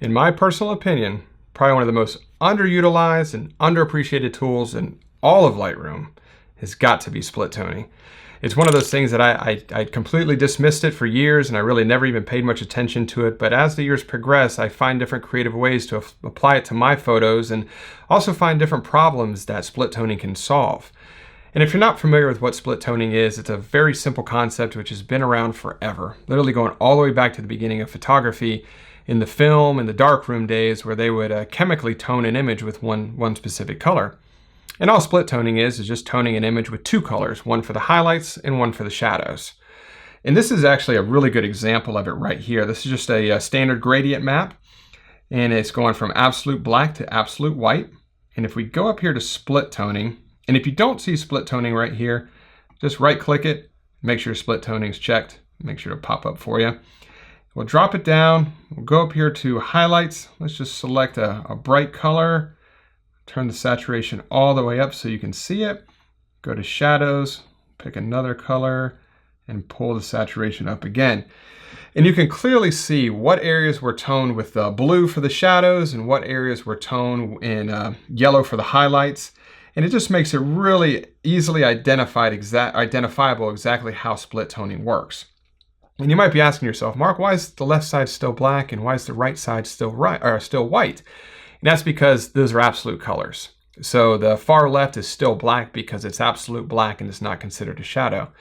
In my personal opinion, probably one of the most underutilized and underappreciated tools in all of Lightroom has got to be split toning. It's one of those things that I completely dismissed it for years, and I really never even paid much attention to it. But as the years progress, I find different creative ways to apply it to my photos, and also find different problems that split toning can solve. And if you're not familiar with what split toning is, it's a very simple concept which has been around forever, literally going all the way back to the beginning of photography in the film and the darkroom days, where they would chemically tone an image with one specific color. And all split toning is just toning an image with two colors, one for the highlights and one for the shadows. And this is actually a really good example of it right here. This is just a standard gradient map, and it's going from absolute black to absolute white. And if we go up here to split toning, and if you don't see split toning right here, just right click it, make sure split toning is checked, make sure to pop up for you. We'll drop it down, we'll go up here to highlights. Let's just select a bright color. Turn the saturation all the way up so you can see it. Go to shadows, pick another color, and pull the saturation up again. And you can clearly see what areas were toned with blue for the shadows and what areas were toned in yellow for the highlights. And it just makes it really easily identifiable exactly how split toning works. And you might be asking yourself, Mark, why is the left side still black and why is the right side still white? And that's because those are absolute colors. So the far left is still black because it's absolute black and it's not considered a shadow.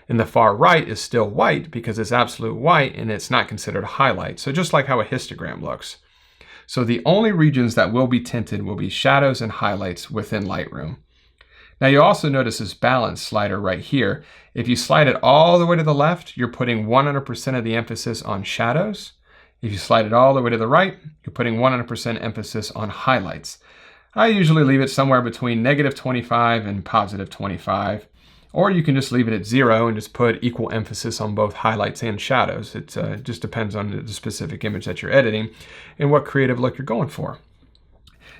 And the far right is still white because it's absolute white and it's not considered a highlight. So just like how a histogram looks. So the only regions that will be tinted will be shadows and highlights within Lightroom. Now you also notice this balance slider right here. If you slide it all the way to the left, you're putting 100% of the emphasis on shadows. If you slide it all the way to the right, you're putting 100% emphasis on highlights. I usually leave it somewhere between -25 and +25, or you can just leave it at 0 and just put equal emphasis on both highlights and shadows. It just depends on the specific image that you're editing and what creative look you're going for.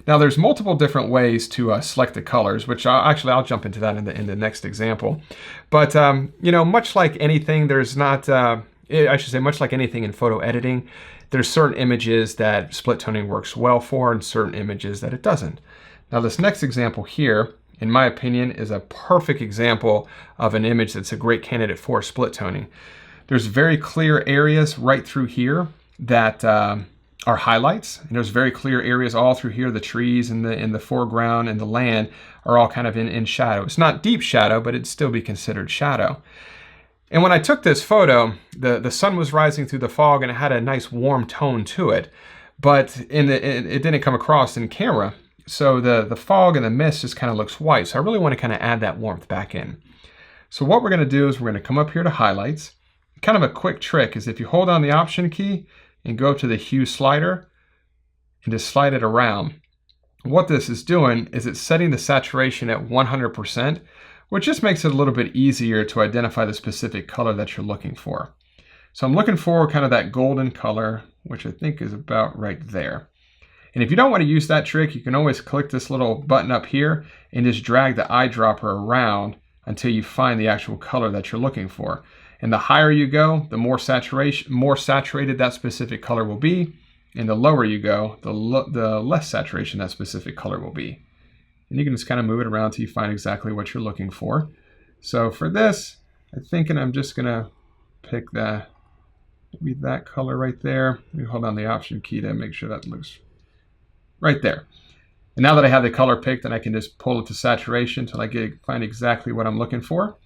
Now there's multiple different ways to select the colors, which I'll jump into that in the next example. But you know, much like anything, much like anything in photo editing, there's certain images that split toning works well for and certain images that it doesn't. Now this next example here, in my opinion, is a perfect example of an image that's a great candidate for split toning. There's very clear areas right through here that are highlights, and there's very clear areas all through here. The trees in the foreground and the land are all kind of in shadow. It's not deep shadow, but it'd still be considered shadow. And when I took this photo, the sun was rising through the fog and it had a nice warm tone to it, but it didn't come across in camera. So the fog and the mist just kind of looks white. So I really want to kind of add that warmth back in. So what we're going to do is we're going to come up here to highlights. Kind of a quick trick is if you hold down the option key and go to the hue slider and just slide it around. What this is doing is it's setting the saturation at 100%, which just makes it a little bit easier to identify the specific color that you're looking for. So I'm looking for kind of that golden color, which I think is about right there. And if you don't want to use that trick, you can always click this little button up here and just drag the eyedropper around until you find the actual color that you're looking for. And the higher you go, the more saturated that specific color will be. And the lower you go, the less saturation that specific color will be. And you can just kind of move it around until you find exactly what you're looking for. So for this, I'm thinking I'm just gonna pick maybe that color right there. Let me hold down the option key to make sure that looks right there. And now that I have the color picked, then I can just pull it to saturation until I find exactly what I'm looking for.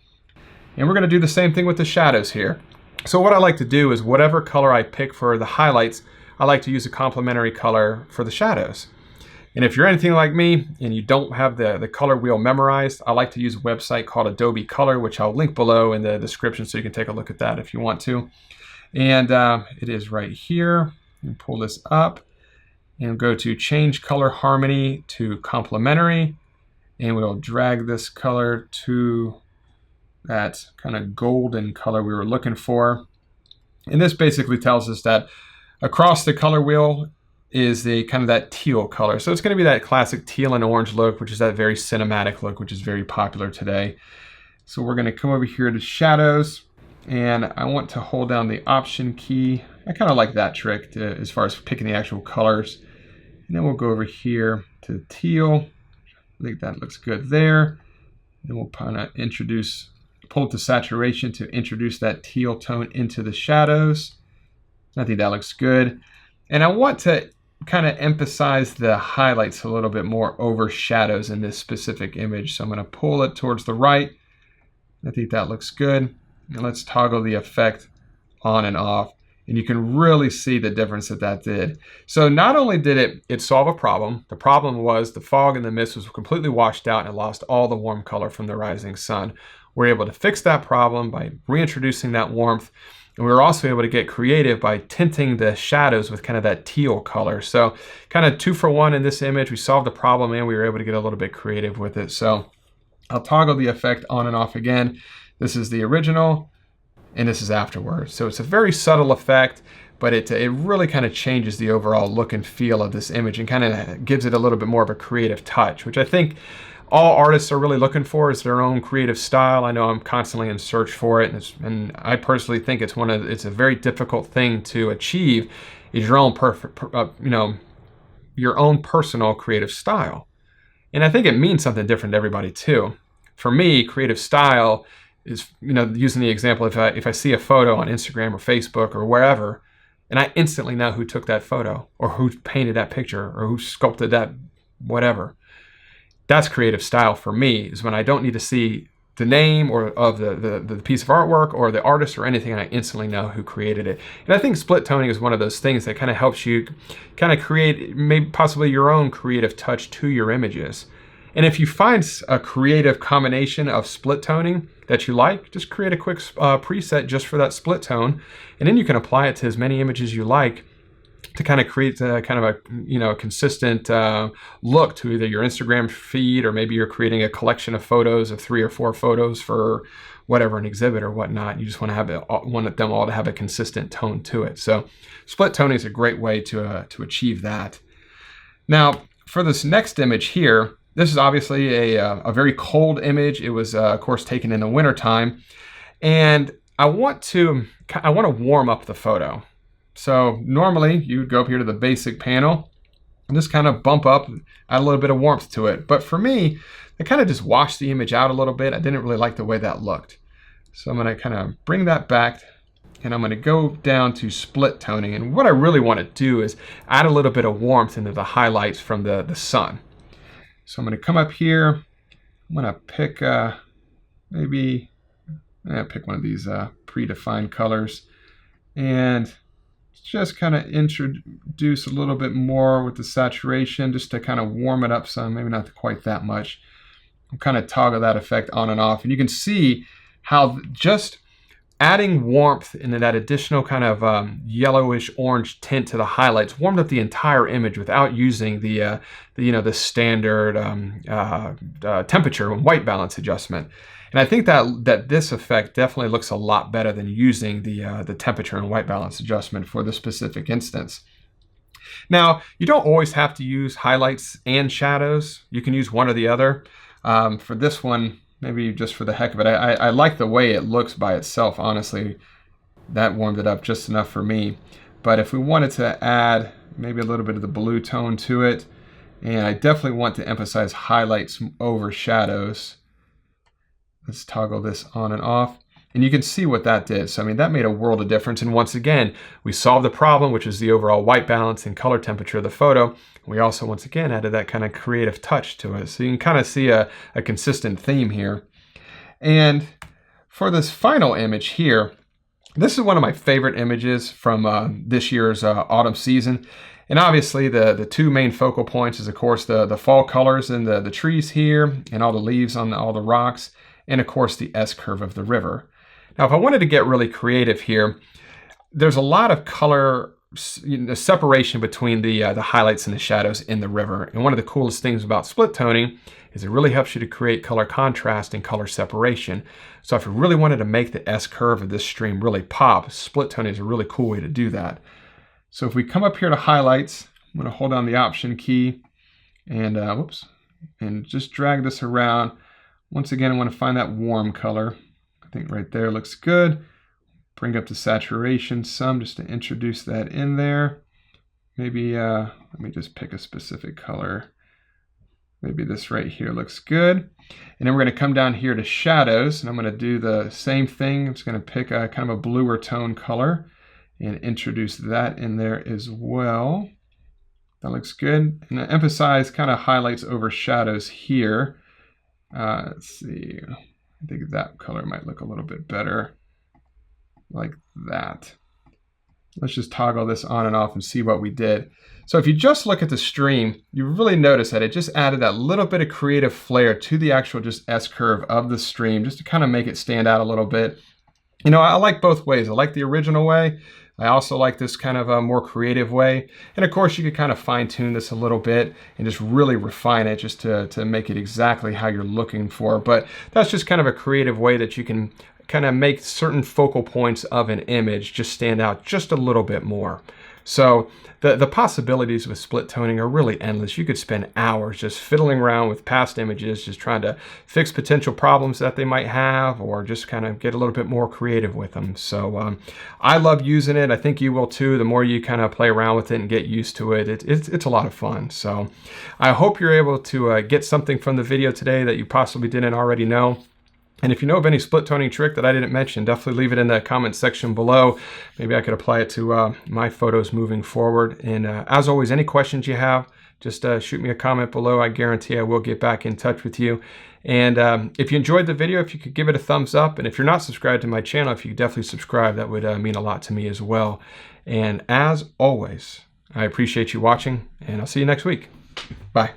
And we're gonna do the same thing with the shadows here. So what I like to do is whatever color I pick for the highlights, I like to use a complementary color for the shadows. And if you're anything like me and you don't have the color wheel memorized, I like to use a website called Adobe Color, which I'll link below in the description so you can take a look at that if you want to. And it is right here. And pull this up and go to Change Color Harmony to Complementary. And we'll drag this color to that kind of golden color we were looking for. And this basically tells us that across the color wheel is the kind of that teal color. So it's going to be that classic teal and orange look, which is that very cinematic look, which is very popular today. So we're going to come over here to shadows, and I want to hold down the option key. I kind of like that trick as far as picking the actual colors. And then we'll go over here to teal. I think that looks good there. Then we'll kind of pull it to saturation to introduce that teal tone into the shadows. I think that looks good. And I want to kind of emphasize the highlights a little bit more over shadows in this specific image. So I'm going to pull it towards the right. I think that looks good. And let's toggle the effect on and off. And you can really see the difference that did. So not only did it solve a problem, the problem was the fog and the mist was completely washed out and it lost all the warm color from the rising sun. We're able to fix that problem by reintroducing that warmth. And we were also able to get creative by tinting the shadows with kind of that teal color. So kind of 2 for 1 in this image. We solved the problem and we were able to get a little bit creative with it. So I'll toggle the effect on and off again. This is the original. And this is afterwards. So it's a very subtle effect, but it really kind of changes the overall look and feel of this image and kind of gives it a little bit more of a creative touch, which I think all artists are really looking for, is their own creative style. I know I'm constantly in search for it, and I personally think it's a very difficult thing to achieve, is your own your own personal creative style. And I think it means something different to everybody too. For me, creative style is, using the example, if I see a photo on Instagram or Facebook or wherever, and I instantly know who took that photo or who painted that picture or who sculpted that whatever. That's creative style for me, is when I don't need to see the name or of the piece of artwork or the artist or anything, and I instantly know who created it. And I think split toning is one of those things that kind of helps you kind of create maybe possibly your own creative touch to your images. And if you find a creative combination of split toning that you like, just create a quick preset just for that split tone, and then you can apply it to as many images you like to kind of create kind of a consistent look to either your Instagram feed, or maybe you're creating a collection of photos of 3 or 4 photos for whatever, an exhibit or whatnot. You just want to want them all to have a consistent tone to it. So split toning is a great way to achieve that. Now for this next image here, this is obviously a very cold image. It was, of course, taken in the wintertime. And I want to warm up the photo. So normally you would go up here to the basic panel and just kind of bump up, add a little bit of warmth to it. But for me, I kind of just washed the image out a little bit. I didn't really like the way that looked. So I'm going to kind of bring that back, and I'm going to go down to split toning. And what I really want to do is add a little bit of warmth into the highlights from the sun. So I'm going to come up here. I'm going to pick pick one of these predefined colors, and just kind of introduce a little bit more with the saturation, just to kind of warm it up some, maybe not quite that much. I'll kind of toggle that effect on and off, and you can see how just adding warmth into that additional kind of yellowish orange tint to the highlights warmed up the entire image without using the standard temperature and white balance adjustment. And I think that this effect definitely looks a lot better than using the temperature and white balance adjustment for the specific instance. Now, you don't always have to use highlights and shadows. You can use one or the other. For this one, maybe just for the heck of it, I like the way it looks by itself, honestly. That warmed it up just enough for me. But if we wanted to add maybe a little bit of the blue tone to it, and I definitely want to emphasize highlights over shadows. Let's toggle this on and off. And you can see what that did. So, I mean, that made a world of difference. And once again, we solved the problem, which is the overall white balance and color temperature of the photo. We also, once again, added that kind of creative touch to it. So you can kind of see a consistent theme here. And for this final image here, this is one of my favorite images from this year's autumn season. And obviously the 2 main focal points is, of course, the fall colors in the trees here and all the leaves on all the rocks, and of course the S-curve of the river. Now, if I wanted to get really creative here, there's a lot of color separation between the highlights and the shadows in the river. And one of the coolest things about split toning is it really helps you to create color contrast and color separation. So if you really wanted to make the S-curve of this stream really pop, split toning is a really cool way to do that. So if we come up here to highlights, I'm going to hold down the Option key and and just drag this around. Once again, I want to find that warm color. I think right there looks good. bring up the saturation some just to introduce that in there. Maybe, let me just pick a specific color. Maybe this right here looks good. And then we're going to come down here to shadows, and I'm going to do the same thing. I'm just going to pick a kind of a bluer tone color and introduce that in there as well. That looks good. And emphasize kind of highlights over shadows here. Let's see. I think that color might look a little bit better. Like that. Let's just toggle this on and off and see what we did. So if you just look at the stream, you really notice that it just added that little bit of creative flair to the actual just S-curve of the stream, just to kind of make it stand out a little bit. You know, I like both ways. I like the original way. I also like this kind of a more creative way. And of course, you could kind of fine tune this a little bit and just really refine it just to make it exactly how you're looking for. But that's just kind of a creative way that you can kind of make certain focal points of an image just stand out just a little bit more. So the possibilities with split toning are really endless. You could spend hours just fiddling around with past images, just trying to fix potential problems that they might have, or just kind of get a little bit more creative with them. So I love using it. I think you will too. The more you kind of play around with it and get used to it, it's a lot of fun. So I hope you're able to get something from the video today that you possibly didn't already know. And if you know of any split toning trick that I didn't mention, definitely leave it in the comment section below. Maybe I could apply it to my photos moving forward. And as always, any questions you have, just shoot me a comment below. I guarantee I will get back in touch with you. And if you enjoyed the video, if you could give it a thumbs up. And if you're not subscribed to my channel, if you could definitely subscribe, that would mean a lot to me as well. And as always, I appreciate you watching, and I'll see you next week. Bye.